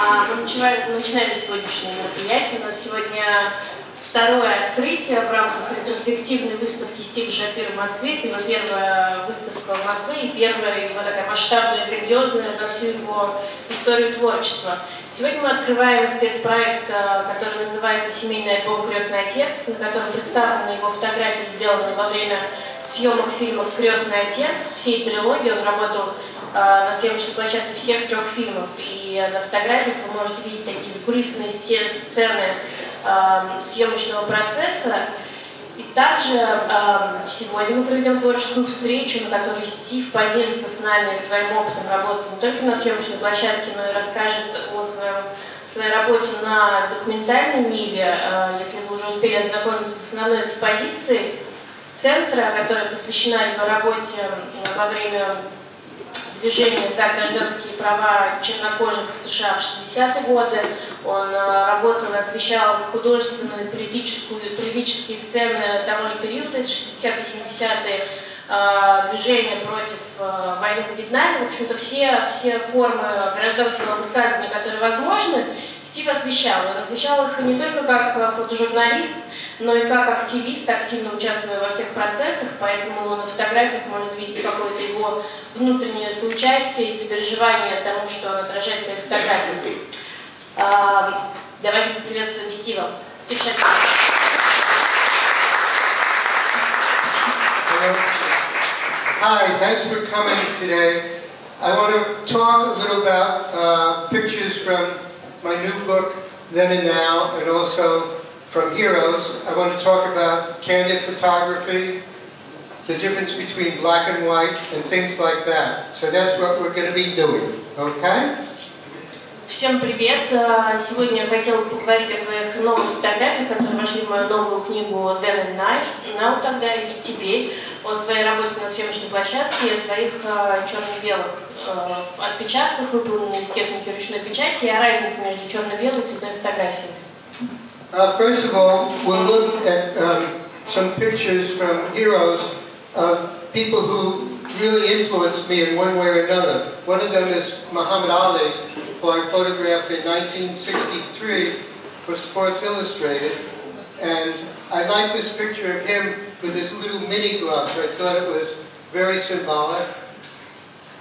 Мы начинаем сегодняшнее мероприятие. У нас сегодня второе открытие в рамках ретроспективной выставки Стива Шапира в Москве. Это его первая выставка в Москве и первая его такая масштабная, грандиозная за всю его историю творчества. Сегодня мы открываем спецпроект, который называется «Семейный альбом «Крестный отец», на котором представлены его фотографии, сделанные во время съемок фильма «Крестный отец». Всей трилогии он работал на съемочной площадке всех 3 фильмов. И на фотографиях вы можете видеть такие закулисные сцены съемочного процесса. И также сегодня мы проведем творческую встречу, на которой Стив поделится с нами своим опытом работы не только на съемочной площадке, но и расскажет о своей работе на документальной ниве. Если вы уже успели ознакомиться с основной экспозицией центра, которая посвящена его работе во время движения за гражданские права чернокожих в США в 60-е годы. Он работал, освещал художественную и политические сцены того же периода, 60-е, 70-е, движения против войны в Вьетнаме. В общем-то, все формы гражданского высказывания, которые возможны, Стив освещал. Он освещал их не только как фотожурналист, но и как активист, активно участвуя во всех процессах, поэтому на фотографиях можно видеть какое-то его внутреннее соучастие и сопереживание тому, что он отражает в своих фотографиях. Давайте поприветствуем Стива. Стив. Hi, thanks for coming today. I want to talk a little about pictures from my new book, Then and Now, and also from Heroes. I want to talk about candid photography, the difference between black and white, and things like that. So that's what we're going to be doing, okay? Всем привет! Сегодня я хотела поговорить о своих новых фотографиях, которые вошли в мою новую книгу Then and Now тогда и теперь, о своей работе на съемочной площадке и о своих черно-белых отпечатках, выполненных в технике ручной печати, и о разнице между черно-белой и цветной фотографией. First of all, we'll look at some pictures from Heroes of people who really influenced me in one way or another. One of them is Muhammad Ali, who I photographed in 1963 for Sports Illustrated. And I like this picture of him with his little mini gloves. I thought it was very symbolic.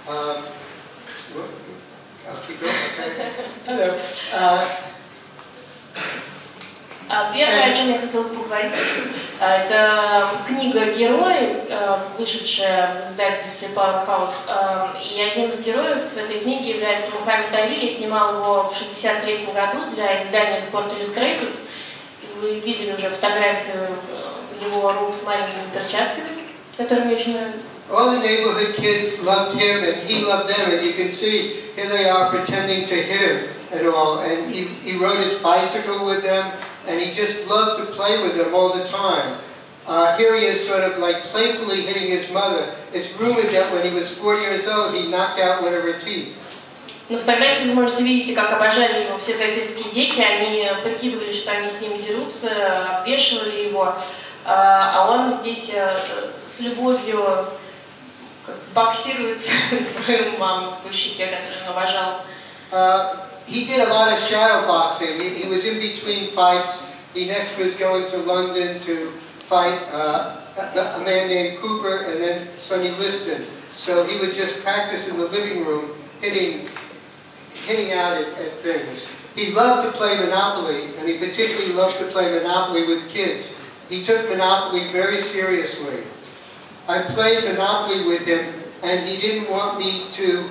I'll keep going. Okay. Hello. Первое, о чем я хотела поговорить, это книга «Герои», вышедшая в издательстве Powerhouse. И одним из героев этой книги является Мухаммед Али. Я снимала его в 1963 году для издания Sports Illustrated. Вы видели уже фотографию его рук с маленькими перчатками, которые мне очень нравятся. All the neighborhood kids loved him and he loved them, and you can see here they are pretending to hit him and all. And he rode his bicycle with them, and he just loved to play with them all the time. Here he is sort of like playfully hitting his mother. It's rumored that when he was 4 years old, he knocked out one of her teeth. На фотографии вы можете видеть, как обожали его все соседские дети. Они прикидывали, что они с ним дерутся, обвешивали его. А он здесь с любовью боксирует свою маму по щеке, которую он обожал. He did a lot of shadow boxing. He was in between fights. He next was going to London to fight a man named Cooper and then Sonny Liston. So he would just practice in the living room, hitting out at things. He loved to play Monopoly, and he particularly loved to play Monopoly with kids. He took Monopoly very seriously. I played Monopoly with him, and he didn't want me to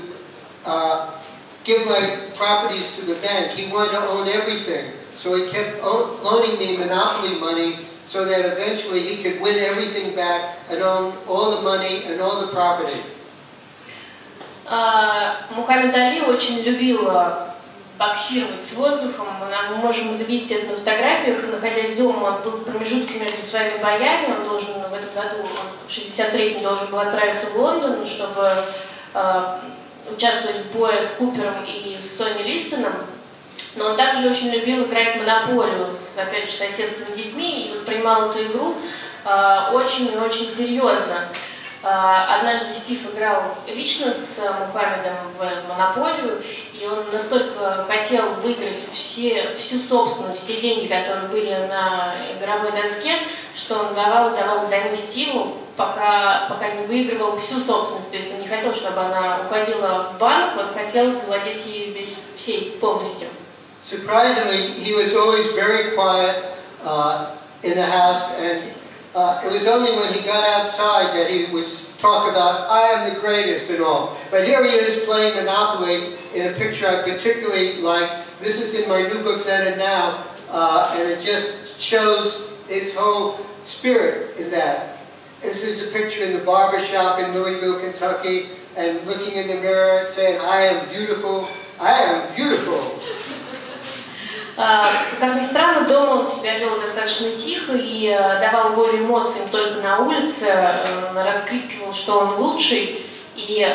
give my properties to the bank. He wanted to own everything. So he kept loaning me Monopoly money so that eventually he could win everything back and own all the money and all the property. Мухаммед Али очень любил боксировать с воздухом. Мы можем увидеть это на фотографиях. Находясь дома, он был в промежутке между своими боями. Он должен в этом году, в 63-м, должен был отправиться в Лондон, чтобы участвовать в бое с Купером и с Сонни Листоном. Но он также очень любил играть в монополию с, опять же, соседскими детьми и воспринимал эту игру очень и очень серьезно. Однажды Стив играл лично с Мухаммедом в монополию, и он настолько хотел выиграть всю собственность, все деньги, которые были на игровой доске, что он давал взаймы Стиву, пока не выигрывал всю собственность. То есть он не хотел, чтобы она уходила в банк, он хотел владеть ею всей полностью. Surprisingly, he was always very quiet in the house, and it was only when he got outside that he would talk about, I am the greatest and all. But here he is playing Monopoly in a picture I particularly like. This is in my new book, Then and Now, and it just shows his whole spirit in that. This is a picture in the barber shop in Louisville, Kentucky, and looking in the mirror saying, I am beautiful, I am beautiful. Как ни странно, дома он себя вел достаточно тихо и давал волю эмоциям только на улице, раскрикивал, что он лучший. И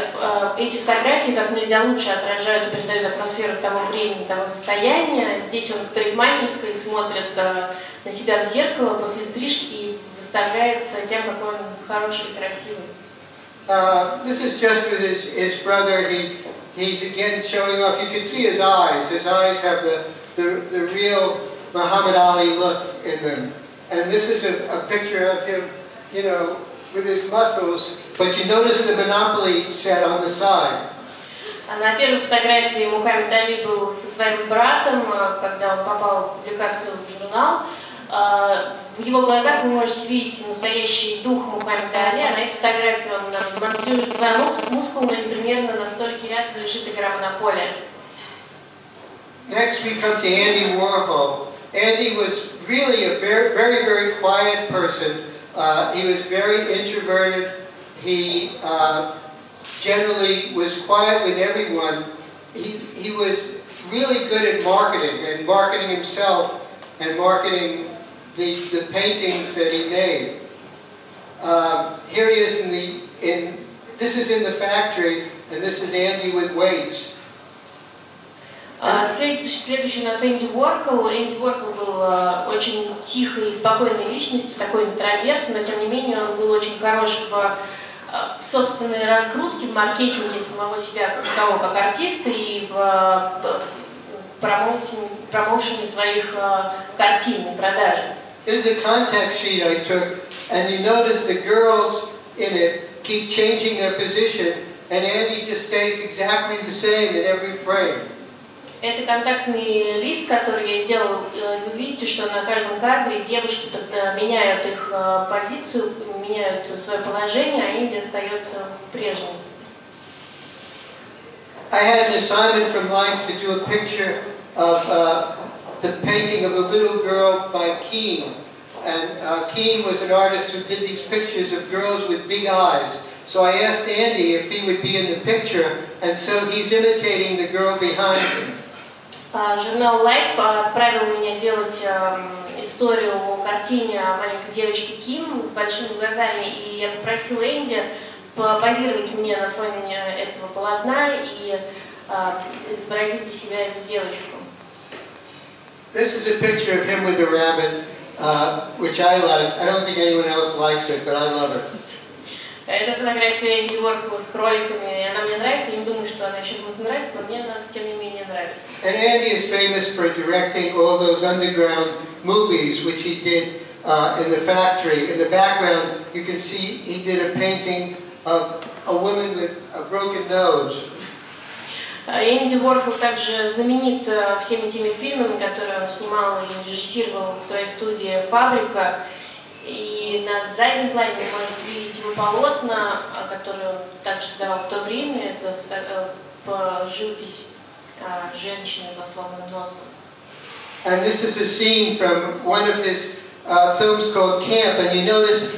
эти фотографии как нельзя лучше отражают и передают атмосферу того времени, того состояния. Здесь он в парикмахерской смотрит на себя в зеркало после стрижки и выставляется тем, какой он хороший и красивый. This is just with his brother. He's again showing off. You can see his eyes. His eyes have the real Muhammad Ali look in them. And this is a picture of him, you know, with his muscles. But you notice the Monopoly set on the side. На первой фотографии Мухаммед Али был со своим братом, когда он попал в публикацию в журнал. В его глазах вы можете видеть настоящий дух Мухаммеда Али, а на этой фотографии он демонстрирует свои мускулы, и примерно на столике рядом лежит игра «Монополия». Next we come to Andy Warhol. Andy was really a very, very, very quiet person. He was very introverted. He generally was quiet with everyone. He was really good at marketing himself and marketing the paintings that he made. Here he is this is in the factory, and this is Andy with weights. Следующий у нас Энди Уорхол. Энди Уорхол был очень тихой и спокойной личностью, такой интроверт, но тем не менее он был очень хорош в собственной раскрутке, в маркетинге самого себя как артиста и в промоушене своих картин и продаже. This is a contact sheet I took, and you notice the girls in it keep changing their position, and Andy just stays exactly the same in every frame. Это контактный лист, который я сделал. Вы видите, что на каждом кадре девушки меняют их позицию, меняют свое положение, а Энди остается прежним. I had an assignment from Life to do a picture of the painting of the little girl by Keane. And Keane was an artist who did these pictures of girls with big eyes. So I asked Andy if he would be in the picture, and so he's imitating the girl behind him. Журнал Life отправил меня делать историю о картине о маленькой девочке Ким с большими глазами, и я попросила Энди позировать мне на фоне этого полотна и изобразить для себя эту девочку. This is a picture of him with the rabbit, which I like. I don't think anyone else likes it, but I love it. Это фотография Энди Уорхола с кроликами, и она мне нравится. Я не думаю, что она еще будет нравиться, но мне она, тем не менее, нравится. And Andy is famous for directing all those underground movies, which he did in the factory. In the background, you can see he did a painting of a woman with a broken nose. Энди Уорхол также знаменит всеми теми фильмами, которые он снимал и режиссировал в своей студии «Фабрика». И на заднем плане вы можете видеть его полотна, которые он также создавал в то время. Это живопись женщины со сломанным носом. And this is a scene from one of his films called Camp, and you notice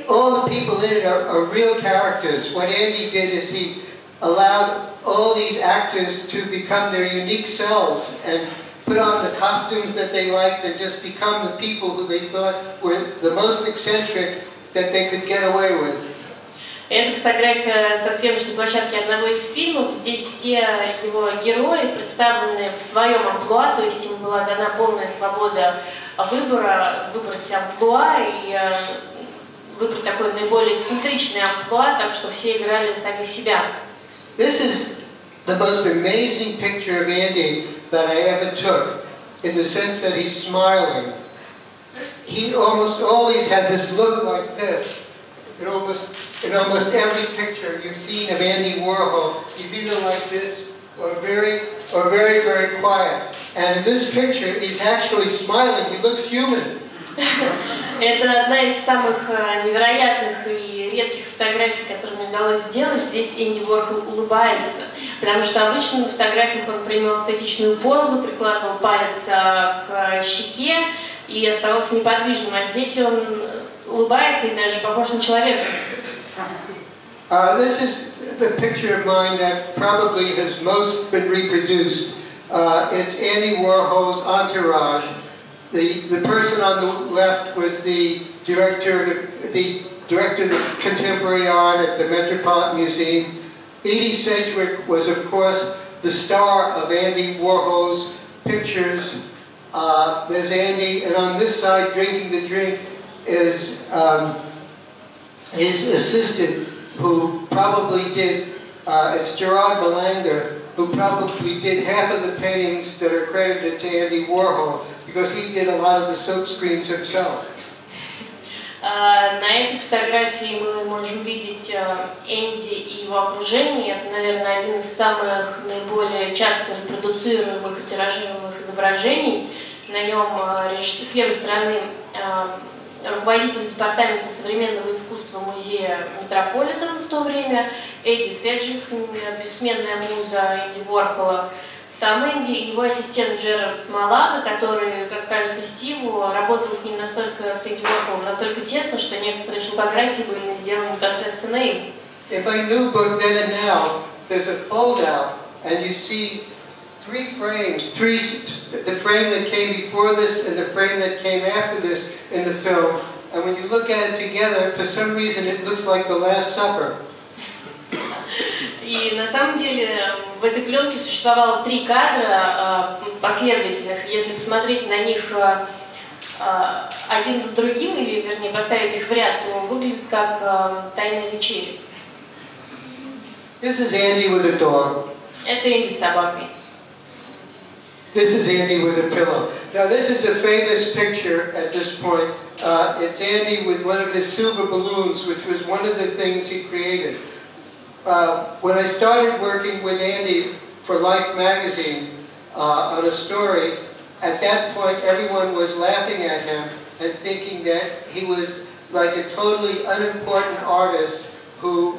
all the people in it are real characters. What Andy did is he allowed all these actors to become their unique selves and put on the costumes that they liked and just become the people who they thought were the most eccentric that they could get away with. Это фотография со съемочной площадки одного из фильмов. Здесь все его герои представлены в своем амплуа, то есть им была дана полная свобода выбора, выбрать амплуа и выбрать такой наиболее эксцентричный амплуа, так что все играли самих себя. This is the most amazing picture of Andy that I ever took, in the sense that he's smiling. He almost always had this look like this. In almost every picture you've seen of Andy Warhol, he's either like this or very, very quiet. And in this picture, he's actually smiling. He looks human. Это одна из самых невероятных и редких фотографий, которые мне удалось сделать. Здесь Энди Уорхол улыбается, потому что обычно на фотографиях он принимал статичную позу, прикладывал палец к щеке и оставался неподвижным, а здесь он улыбается и даже похож на человека. This is the picture of mine that probably has most been reproduced. It's Andy Warhol's entourage. The person on the left was the director of the contemporary art at the Metropolitan Museum. Edie Sedgwick was, of course, the star of Andy Warhol's pictures. There's Andy, and on this side, drinking the drink, is his assistant, who probably did, it's Gerard Belanger, who probably did half of the paintings that are credited to Andy Warhol, because he did a lot of the silk screens himself. На этой фотографии мы можем видеть Энди и его окружение. Это, наверное, один из самых наиболее часто репродуцируемых и тиражируемых изображений. На нем с левой стороны руководитель департамента современного искусства музея Метрополитен в то время, Эдди Седжвик, бессменная муза Энди Уорхола, сам Энди и его ассистент Джерард Малага, который, как кажется Стиву, работал с ним с Энди Уорхолом настолько тесно, что некоторые шелкографии были сделаны непосредственно им. In my new book, Then and Now, there's a fold-out, and you see three frames, the frame that came before this and the frame that came after this in the film. And when you look at it together, for some reason it looks like The Last Supper. И на самом деле в этой пленке существовало 3 кадра последовательных. Если посмотреть на них один за другим, или вернее поставить их в ряд, то выглядит как «Тайная вечеря». This is Andy with a dog. Это Энди с собакой. This is Andy with a pillow. Now this is a famous picture at this point. It's Andy with one of his silver balloons, which was one of the things he created. When I started working with Andy for Life magazine on a story, at that point everyone was laughing at him and thinking that he was like a totally unimportant artist who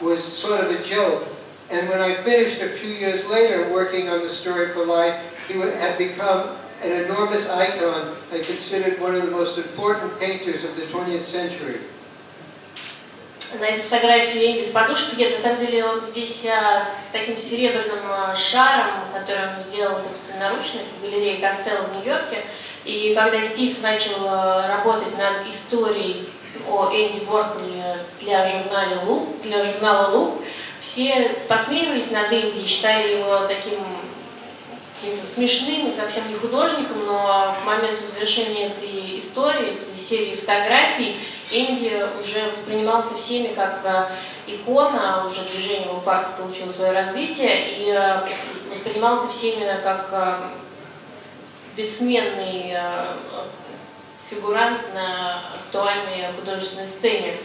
was sort of a joke. And when I finished a few years later working on the story for Life, he had become an enormous icon and considered one of the most important painters of the 20th century. На этой фотографии Энди с подушкой, на самом деле он здесь с таким серебряным шаром, который он сделал собственноручно в галерее Костелло в Нью-Йорке. И когда Стив начал работать над историей о Энди Уорхоле для журнала Look, все посмеивались над Энди и считали его таким каким-то смешным и совсем не художником, но к моменту завершения этой истории, этой серии фотографий, Энди уже воспринимался всеми как икона, уже движение его парка получило свое развитие, и воспринимался всеми как бессменный фигурант на актуальной художественной сцене.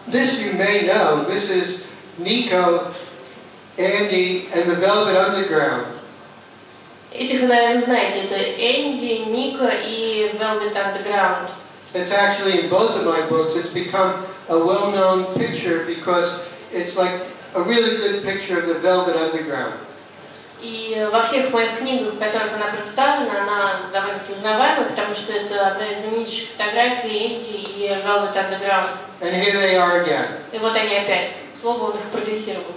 This you may know, this is Nico, Andy, and the Velvet Underground. Этих вы, наверное, знаете, это Энди, Ника и Velvet Underground. It's actually in both of my books, it's become a well-known picture because it's like a really good picture of the Velvet Underground. И во всех моих книгах, в которых она представлена, она довольно-таки узнаваема, потому что это одна из знаменитейших фотографий Энди и Velvet Underground. And here they are again. И вот они опять. Слово он их продюсировал.